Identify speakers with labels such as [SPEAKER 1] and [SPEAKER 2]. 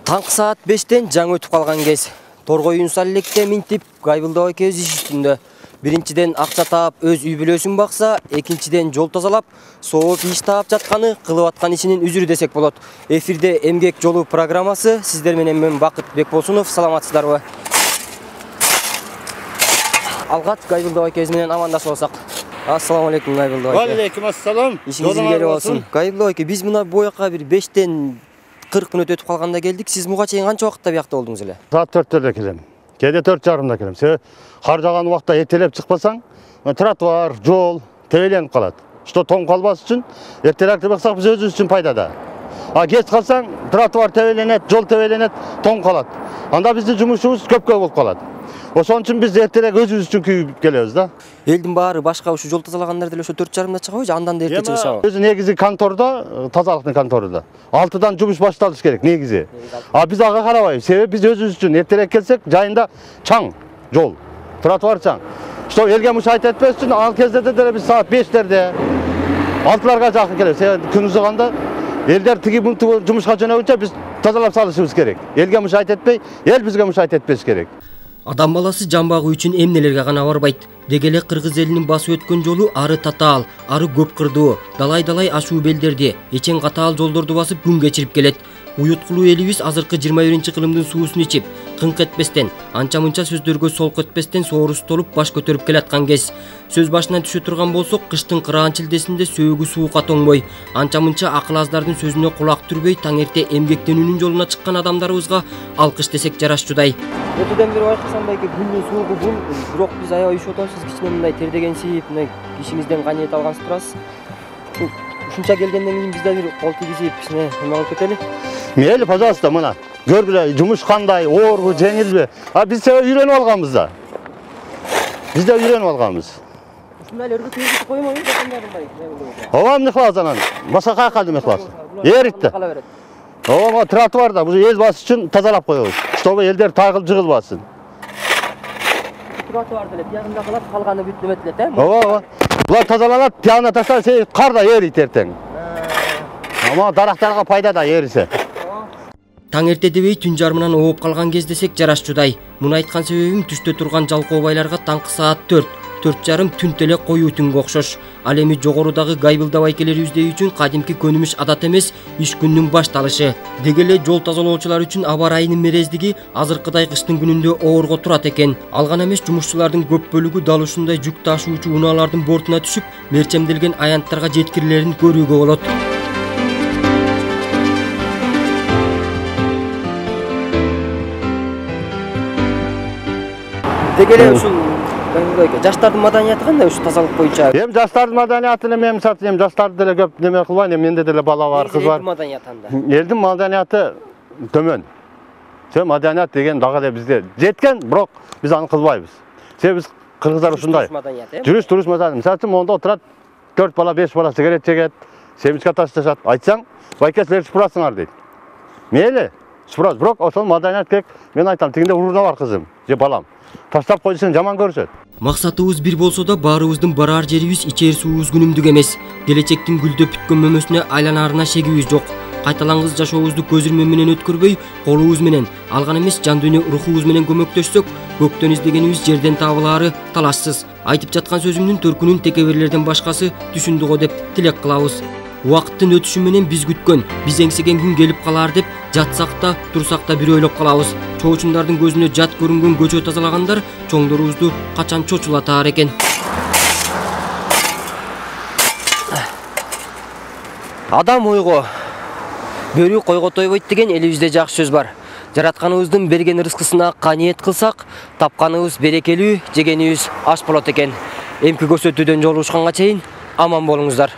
[SPEAKER 1] Таңкы саат 5-тен жаңы өтүп калган кез. Торгой Юнусал электе минтип, Гайбылдабай кез иш үстүндө. Биринчиден акча таап, өз үй бүлөсүн бакса, экинчиден жол тазалап, сооп иш таап жатканы кылып аткан ишинин үзүрү десек болот. Эфирде Эмгек жолу программасы, сиздер менен мен Бакыт Бекболсунов, саламатсыздарбы? Алгач Гайбылдабай кез менен амандашып алсак. Ассаламу алейкум, Гайбылдабай.
[SPEAKER 2] Ва алейкум ассалам.
[SPEAKER 1] Ишиңиз келип болсун. Гайбылдабай, биз мына буяка бир 5-тен 40 мүнөт өтүп калганда келдик. Сиз буга чейин канча убакытта биякта болдуңуз эле?
[SPEAKER 2] Саат 4-тө келем. Кээде 4:30-да келем. Себеби кар жаган убакта эртелеп чыкпасаң, тротуар, жол тебеленип калат. Что тоң калбас үчүн эртерээк баксак биз өзүбүз үчүн пайдада. А кеч калсаң, тротуар тебеленет, жол тебеленет, тоң калат. Анда биздин жумушубуз көпкө болуп калат. Ошон үчүн биз эртерээк өзүбүз үчүн күйүп келебиз да.
[SPEAKER 1] Элдин баары башка ушу жол тазалагандар деле ошо 4:30-да чыгабы же андан да эрте чыгышабы?
[SPEAKER 2] Өзү негизи контордо, тазалыктын конторуда 6-дан жумуш башталыш керек негизи. А биз ага карабайбыз. Себеби биз өзүбүз үчүн эртерээк келсек, жайында чаң жол, тротуар чаң. Что элге мушайт этпес үчүн ал кезде деле биз саат 5-терде 6-ларга жакын келебиз. Себеби күн узганда элдер тиги мынтип жумушка жөнөгөнчө биз тазалап салышыбыз керек. Элге мушайт этпей, эл бизге мушайт этпеш керек.
[SPEAKER 1] Адам баласы жамбагы үчүн эмнелерге гана барбайт. Дегеле кыргыз элинин басып өткөн жолу ары татаал, ары көп кырдуу, далай-далай ашуу белдерди, эчең катаал жолдорду басып күн кечирип келет. Уюткулуу элибиз азыркы 21-кылымдын суусун ичип, кыңк этпестен, анча-мынча сөздөргө солк этпестен соорус толуп баш көтөрүп келаткан кез. Сөз башынан түшө турган болсок, кыштын кыраан чилдесинде сөөгү суукка тоңбой, анча-мынча акыл аздардын сөзүнө кулак түрбөй, таң эрте эмгектенүүнүн жолуна чыккан адамдарыбызга алкыш десек жарашчудай. Өтөдөн бери байкасам байке күндүн суугу бул, бирок биз аябай üşүп атабыз, кичине мындай тердегенсип, мындай ишиңизден кайнет алгансыз турасыз. Ушунча келгенден кийин бизде бир кол тийгизип, кичине эме кылып кетели.
[SPEAKER 2] Мейли, пожалуйста, мына. Көргүлө, жумуш кандай, оорбу, жеңилби? А биз үйрөнүп алганбыз да. Биз да үйрөнүп алганбыз.
[SPEAKER 1] Ушундай эле өргөт тийгизип коймойбу, жакындарын бай.
[SPEAKER 2] Ооба, эмне кылабыз анан? Башка каяка эме кылабыз? Эритти. Ооба, тротуарда бул эл басыш үчүн тазалап коебуз. Чтобы элдер тайгылып жыгылбасын. Тротуарда эле биягында калат, калганы бүт неметилет, э? Ооба. Булар тазаланат, тиягына таштаса, кар да эрийт эртең. Ама дарактарга пайда да эрисе.
[SPEAKER 1] Таң эрте дебей түн жарымынан ооп калган кез десек жарашчудай. Муну айткан себебим түштө турган жалкоо байларга таңкы саат 4:30 түн теле коюу түнгө окшош. Ал эми жогорудагы Гайбылдабай келерибиздей үчүн кадимки көнүмүш адат эмес, иш күндүн башталышы. Дегеле жол тазалоочулар үчүн аба райынын мерездиги азыркыдай кыштын күнүндө оорго турат экен. Ал гана эмес, жумушчулардын көп бөлүгү дал ушундай жүк ташуучу унаалардын бортуна түшүп, мерчемделген аянттарга жеткирилерин көрүүгө болот. Дегеле ушул жаштардын маданияты кандай ушу тазалык боюнча?
[SPEAKER 2] Эми жаштардын маданияты эле мен мисалы эми жаштарды деле көп неме кылбайм, эми менде деле бала бар, кыз бар. Элдин маданияты төмөн. Себеби маданият деген дагы эле бизде жеткен, бирок биз аны кылбайбыз. Себеби биз кыргыздар ушундай. Жүрүш туруш маданият. Мисалы үчүн монда отурат 4 бала, 5 бала сигарет чегет, семечка ташташат. Айтсаң, байке силер сыпырасыңар дейт. Мейли, сыпырабыз, бирок ошол маданият керек. Мен айтам, тигинде уруна бар кызым, же балам. Таштап койсоң жаман көрүшөт. Максатыбыз бир болсо да баарыбыздын барар жерибиз ичер суубуз күнүмдүк эмес. Келечектин гүлдөп бүткөн мөмөсүнө айланаарына шегибиз жок. Кайталангыс жашообузду көз ирме менен өткөрбөй, колубуз менен, алган эмес жан дүйнө рухубуз менен көмөктөшсөк, көктөн издегенибиз жерден табылаары талашсыз. Айтып жаткан сөзүмдүн төркүнүн текеберлерден башкасы түшүндү го деп тилек кылабыз. Убакыттын өтүшү менен биз күткөн, биз эңсеген күн келип калаар деп жатсак да, турсак да бир ойлоп калабыз. Чоочундардын көзүнө жат көрүнгөн көчө тазалагандар чоңдорубузду качан чочулатаар экен. Адам ойго, бөрү койго тойбойт деген элибизде жакшы сөз бар. Жаратканыбыздын берген рызкысына каниет кылсак, тапканыбыз берекелүү, жегенибиз аш болот экен. Эмки көрсөтүүдөн жолугушканга чейин аман болуңуздар.